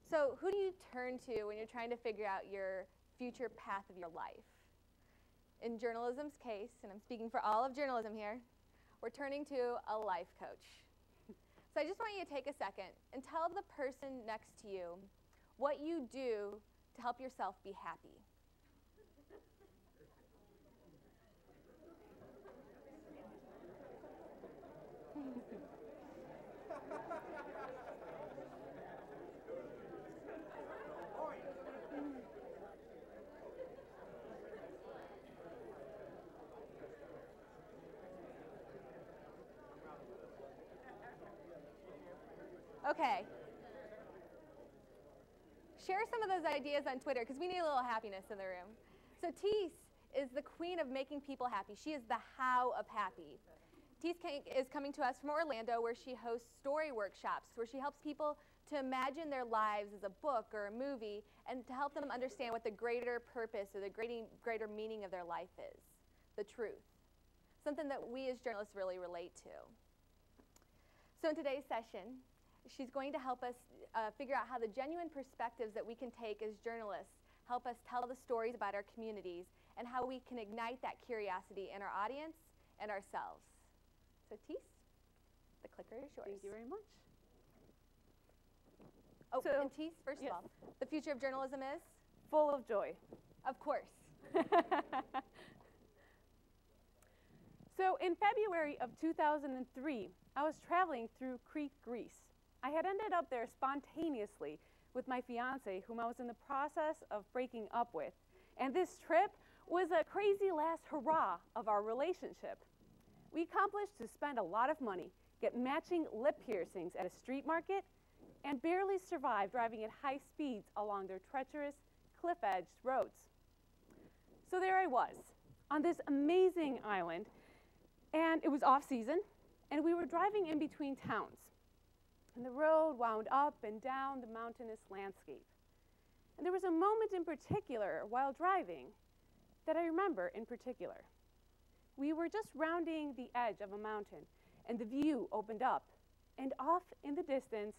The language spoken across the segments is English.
So who do you turn to when you're trying to figure out your future path of your life? In journalism's case, and I'm speaking for all of journalism here, we're turning to a life coach. So I just want you to take a second and tell the person next to you what you do to help yourself be happy. Okay. Share some of those ideas on Twitter, because we need a little happiness in the room. So Tisse is the queen of making people happy. She is the how of happy. Tisse is coming to us from Orlando, where she hosts story workshops, where she helps people to imagine their lives as a book or a movie, and to help them understand what the greater purpose or the greater meaning of their life is, the truth. Something that we as journalists really relate to. So in today's session, she's going to help us figure out how the genuine perspectives that we can take as journalists help us tell the stories about our communities, and how we can ignite that curiosity in our audience and ourselves. So Tisse, the clicker is yours. Thank you very much. Oh, and Tisse, first of all, the future of journalism is? Full of joy. Of course. So in February of 2003, I was traveling through Crete, Greece. I had ended up there spontaneously with my fiance, whom I was in the process of breaking up with. And this trip was a crazy last hurrah of our relationship. We accomplished to spend a lot of money, get matching lip piercings at a street market, and barely survive driving at high speeds along their treacherous, cliff-edged roads. So there I was, on this amazing island, and it was off-season, and we were driving in between towns. And the road wound up and down the mountainous landscape. And there was a moment in particular while driving that I remember in particular. We were just rounding the edge of a mountain, and the view opened up, and off in the distance,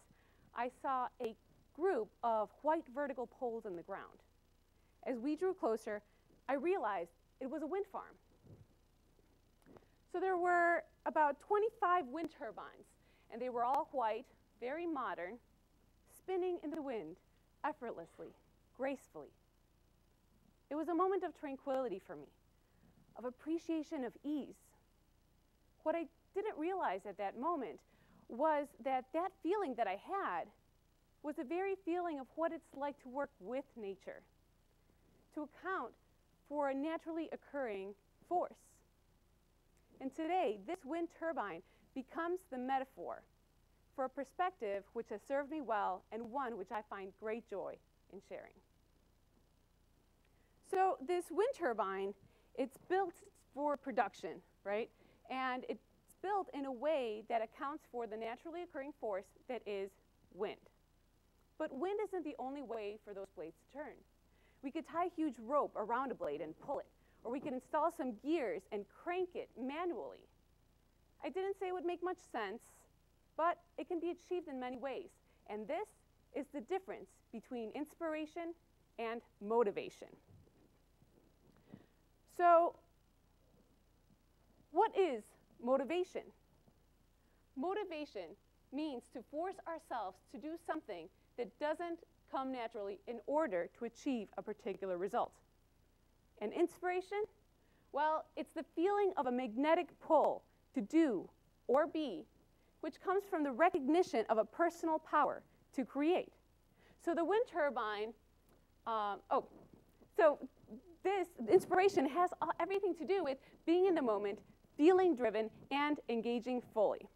I saw a group of white vertical poles in the ground. As we drew closer, I realized it was a wind farm. So there were about 25 wind turbines, and they were all white, very modern, spinning in the wind effortlessly, gracefully. It was a moment of tranquility for me, of appreciation of ease. What I didn't realize at that moment was that that feeling that I had was the very feeling of what it's like to work with nature, to account for a naturally occurring force. And today, this wind turbine becomes the metaphor for a perspective which has served me well, and one which I find great joy in sharing. So this wind turbine, it's built for production, right? And it's built in a way that accounts for the naturally occurring force that is wind. But wind isn't the only way for those blades to turn. We could tie a huge rope around a blade and pull it, or we could install some gears and crank it manually. I didn't say it would make much sense, but it can be achieved in many ways. And this is the difference between inspiration and motivation. So, what is motivation? Motivation means to force ourselves to do something that doesn't come naturally in order to achieve a particular result. And inspiration? Well, it's the feeling of a magnetic pull to do or be, which comes from the recognition of a personal power to create. So the wind turbine, so this inspiration has everything to do with being in the moment, feeling driven, and engaging fully.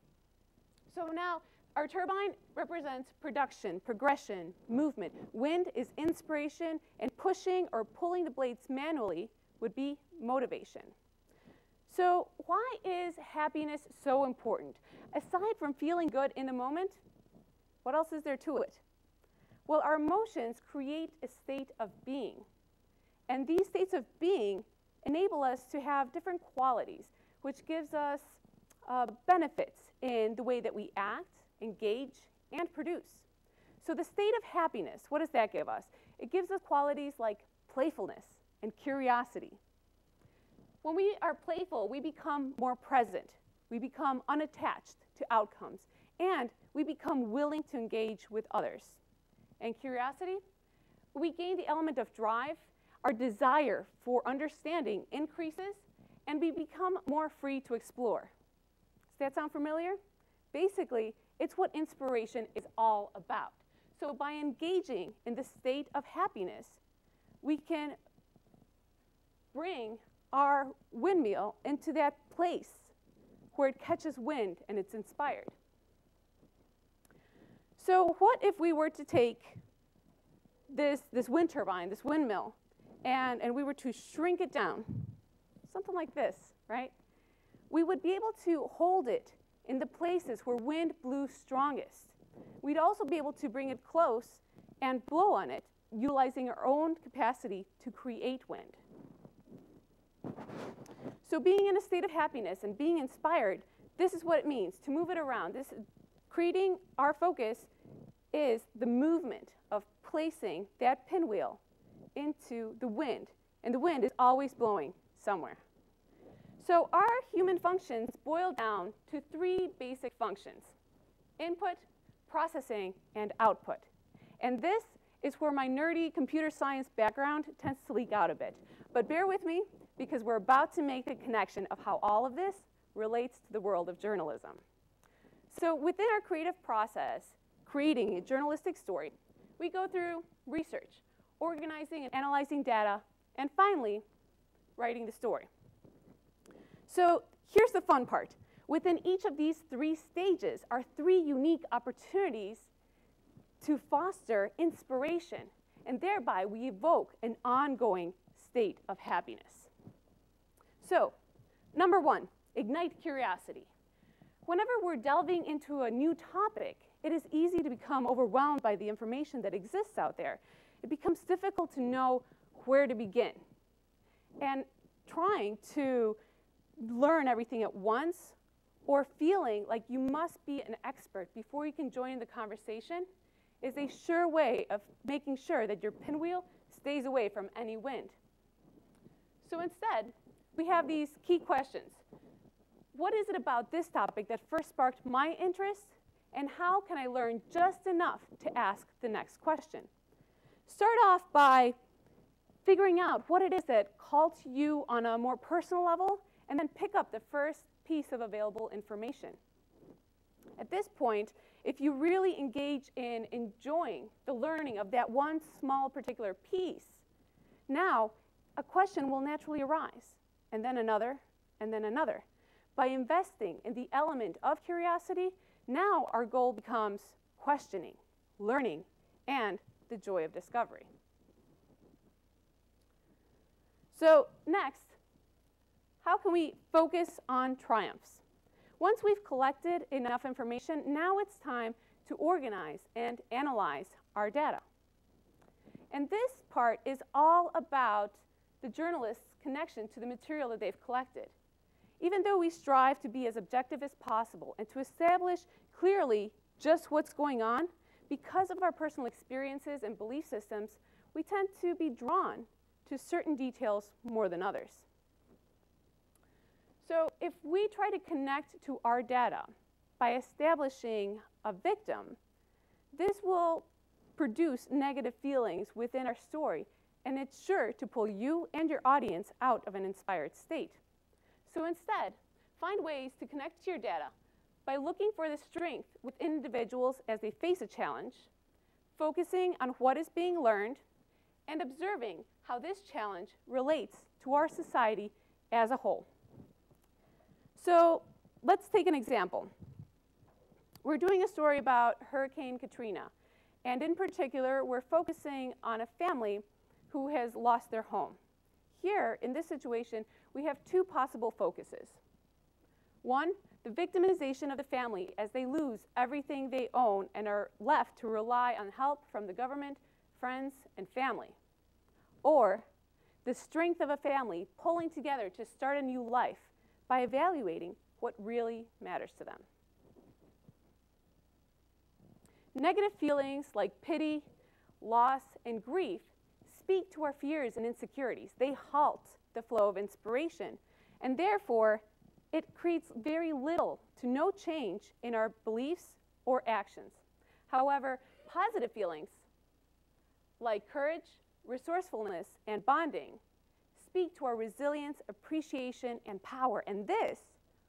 So now, our turbine represents production, progression, movement. Wind is inspiration, and pushing or pulling the blades manually would be motivation. So why is happiness so important? Aside from feeling good in the moment, what else is there to it? Well, our emotions create a state of being. And these states of being enable us to have different qualities, which gives us benefits in the way that we act, engage, and produce. So the state of happiness, what does that give us? It gives us qualities like playfulness and curiosity. When we are playful, we become more present. We become unattached to outcomes. And we become willing to engage with others. And curiosity, we gain the element of drive. Our desire for understanding increases, and we become more free to explore. Does that sound familiar? Basically, it's what inspiration is all about. So by engaging in the state of happiness, we can bring our windmill into that place where it catches wind and it's inspired. So what if we were to take this wind turbine, this windmill, and we were to shrink it down, something like this, right? We would be able to hold it in the places where wind blew strongest. We'd also be able to bring it close and blow on it, utilizing our own capacity to create wind. So being in a state of happiness and being inspired, this is what it means to move it around. Creating our focus is the movement of placing that pinwheel into the wind, and the wind is always blowing somewhere. So our human functions boil down to 3 basic functions: input, processing, and output. And this is where my nerdy computer science background tends to leak out a bit. But bear with me, because we're about to make a connection of how all of this relates to the world of journalism. So within our creative process, creating a journalistic story, we go through research, organizing and analyzing data, and finally, writing the story. So here's the fun part. Within each of these 3 stages are 3 unique opportunities to foster inspiration, and thereby we evoke an ongoing state of happiness. So, number 1, ignite curiosity. Whenever we're delving into a new topic, it is easy to become overwhelmed by the information that exists out there. It becomes difficult to know where to begin. And trying to learn everything at once, or feeling like you must be an expert before you can join the conversation, is a sure way of making sure that your pinwheel stays away from any wind. So instead, we have these key questions. What is it about this topic that first sparked my interest, and how can I learn just enough to ask the next question? Start off by figuring out what it is that called to you on a more personal level, and then pick up the first piece of available information. At this point, if you really engage in enjoying the learning of that one small particular piece, now a question will naturally arise, and then another, and then another. By investing in the element of curiosity, now our goal becomes questioning, learning, and the joy of discovery. So next, how can we focus on triumphs? Once we've collected enough information, now it's time to organize and analyze our data. And this part is all about the journalist's connection to the material that they've collected. Even though we strive to be as objective as possible and to establish clearly just what's going on, because of our personal experiences and belief systems, we tend to be drawn to certain details more than others. So if we try to connect to our data by establishing a victim, this will produce negative feelings within our story, and it's sure to pull you and your audience out of an inspired state. So instead, find ways to connect to your data by looking for the strength within individuals as they face a challenge, focusing on what is being learned, and observing how this challenge relates to our society as a whole. So let's take an example. We're doing a story about Hurricane Katrina, and in particular, we're focusing on a family who has lost their home. Here, in this situation, we have 2 possible focuses. One, the victimization of the family as they lose everything they own and are left to rely on help from the government, friends, and family. Or the strength of a family pulling together to start a new life by evaluating what really matters to them. Negative feelings like pity, loss, and grief speak to our fears and insecurities. They halt the flow of inspiration, and therefore, it creates very little to no change in our beliefs or actions. However, positive feelings like courage, resourcefulness, and bonding speak to our resilience, appreciation, and power, and this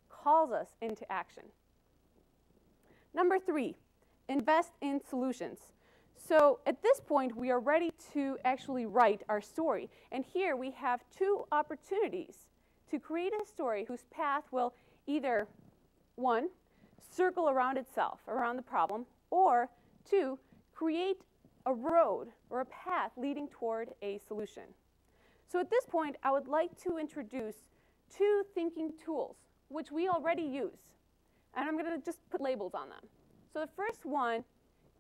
calls us into action. Number 3, invest in solutions. So at this point, we are ready to actually write our story. And here we have 2 opportunities to create a story whose path will either, 1, circle around itself, around the problem, or 2, create a road or a path leading toward a solution. So at this point, I would like to introduce 2 thinking tools, which we already use. And I'm going to just put labels on them. So the first one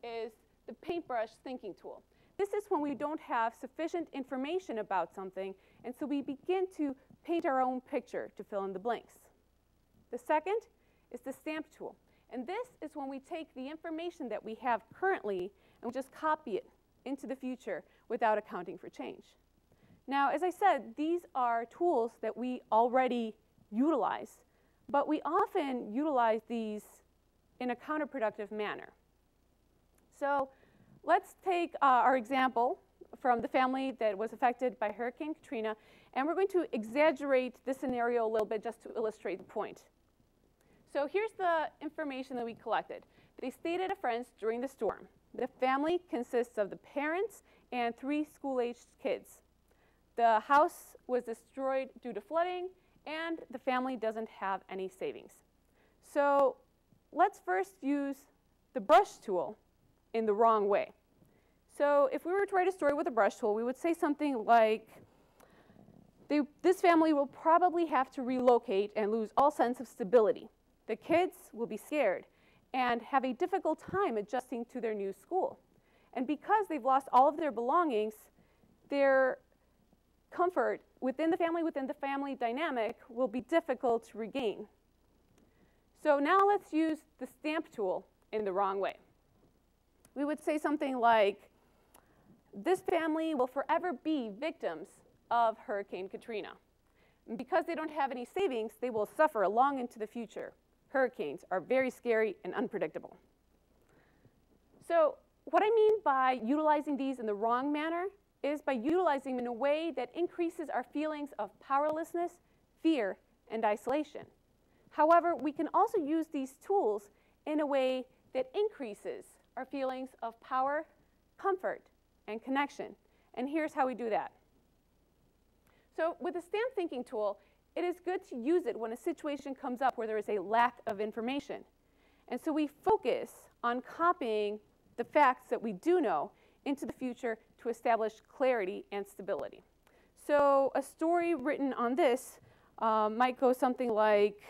is the Paintbrush thinking tool. This is when we don't have sufficient information about something, and so we begin to paint our own picture to fill in the blanks. The second is the stamp tool. And this is when we take the information that we have currently and we just copy it into the future without accounting for change. Now, as I said, these are tools that we already utilize, but we often utilize these in a counterproductive manner. So let's take our example from the family that was affected by Hurricane Katrina, and we're going to exaggerate this scenario a little bit just to illustrate the point. So here's the information that we collected. They stayed at a friend's during the storm. The family consists of the parents and 3 school-aged kids. The house was destroyed due to flooding, and the family doesn't have any savings. So let's first use the brush tool in the wrong way. So if we were to write a story with a brush tool, we would say something like, this family will probably have to relocate and lose all sense of stability. The kids will be scared and have a difficult time adjusting to their new school. And because they've lost all of their belongings, their comfort within the family dynamic will be difficult to regain. So now let's use the stamp tool in the wrong way. We would say something like, this family will forever be victims of Hurricane Katrina. And because they don't have any savings, they will suffer long into the future. Hurricanes are very scary and unpredictable. So what I mean by utilizing these in the wrong manner is by utilizing them in a way that increases our feelings of powerlessness, fear, and isolation. However, we can also use these tools in a way that increases our feelings of power, comfort, and connection. And here's how we do that. So with the stamp thinking tool, it is good to use it when a situation comes up where there is a lack of information. And so we focus on copying the facts that we do know into the future to establish clarity and stability. So a story written on this might go something like,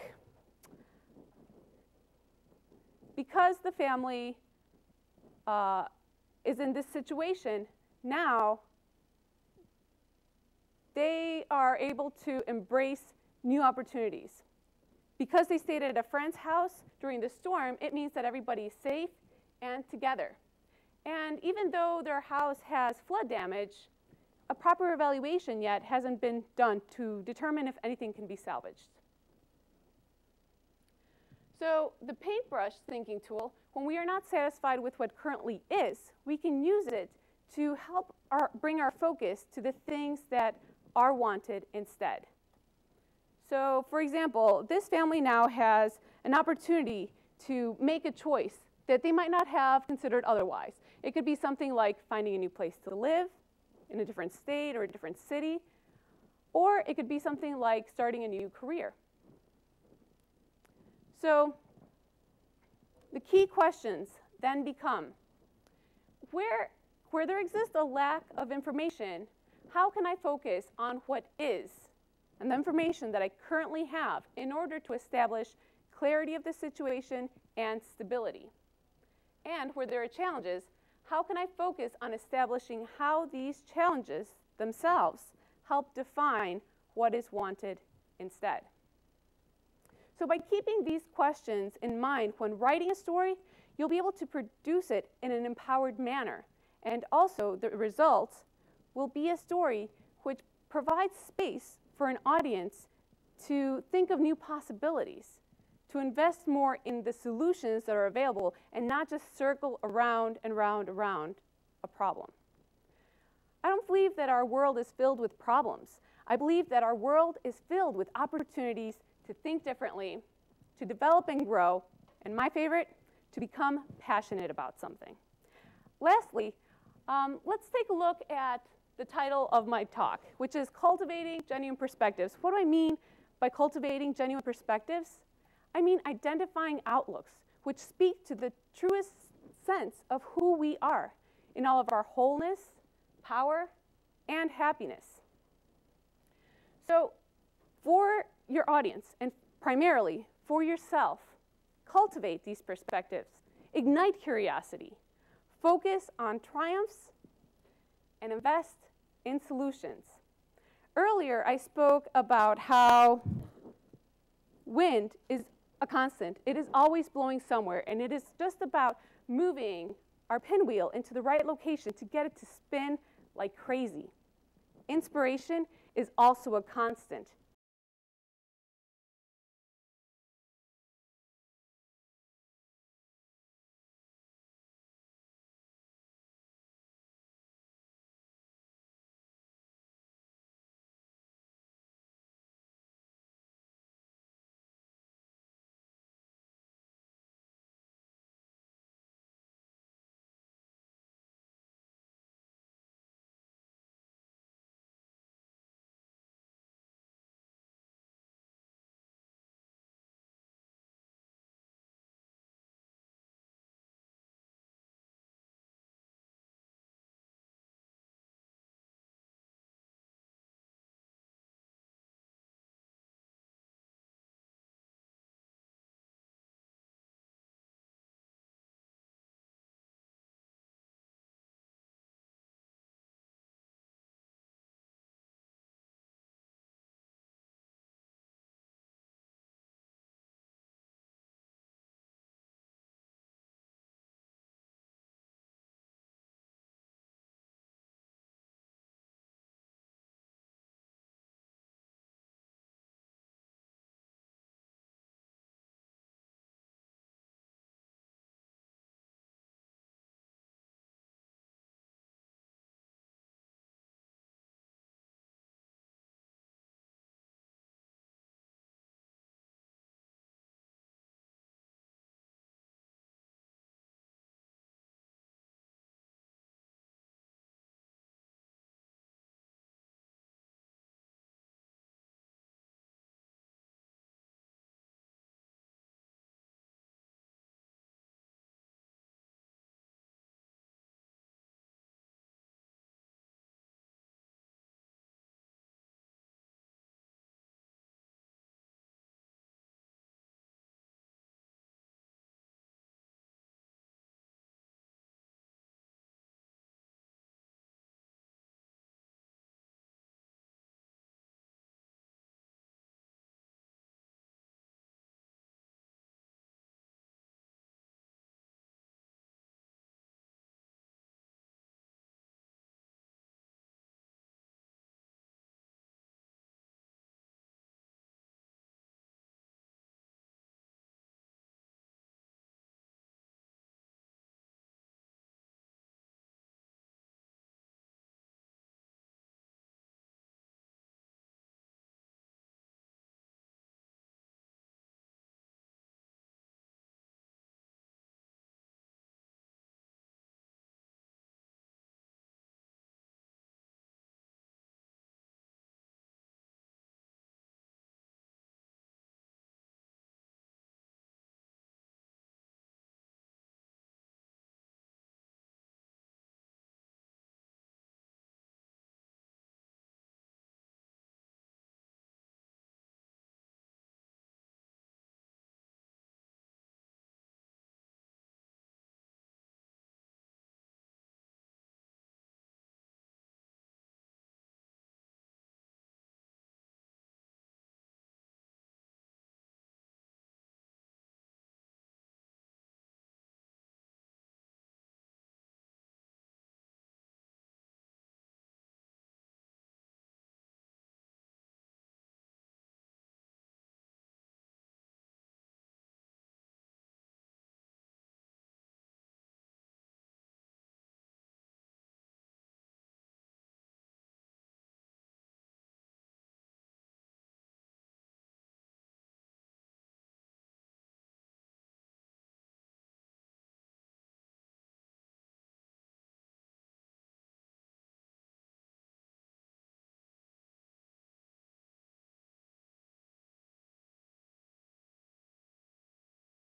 because the family is in this situation, now they are able to embrace new opportunities. Because they stayed at a friend's house during the storm, it means that everybody is safe and together. And even though their house has flood damage, a proper evaluation yet hasn't been done to determine if anything can be salvaged. So the paintbrush thinking tool, when we are not satisfied with what currently is, we can use it to help bring our focus to the things that are wanted instead. So for example, this family now has an opportunity to make a choice that they might not have considered otherwise. It could be something like finding a new place to live in a different state or a different city, or it could be something like starting a new career. So the key questions then become, where there exists a lack of information, how can I focus on what is and the information that I currently have in order to establish clarity of the situation and stability? And where there are challenges, how can I focus on establishing how these challenges themselves help define what is wanted instead? So by keeping these questions in mind when writing a story, you'll be able to produce it in an empowered manner. And also, the result will be a story which provides space for an audience to think of new possibilities, to invest more in the solutions that are available, and not just circle around and round around a problem. I don't believe that our world is filled with problems. I believe that our world is filled with opportunities to think differently, to develop and grow, and my favorite, to become passionate about something. Lastly, let's take a look at the title of my talk, which is Cultivating Genuine Perspectives. What do I mean by cultivating genuine perspectives? I mean identifying outlooks which speak to the truest sense of who we are in all of our wholeness, power, and happiness. So for your audience, and primarily for yourself, cultivate these perspectives, ignite curiosity, focus on triumphs, and invest in solutions. Earlier, I spoke about how wind is a constant. It is always blowing somewhere, and it is just about moving our pinwheel into the right location to get it to spin like crazy. Inspiration is also a constant.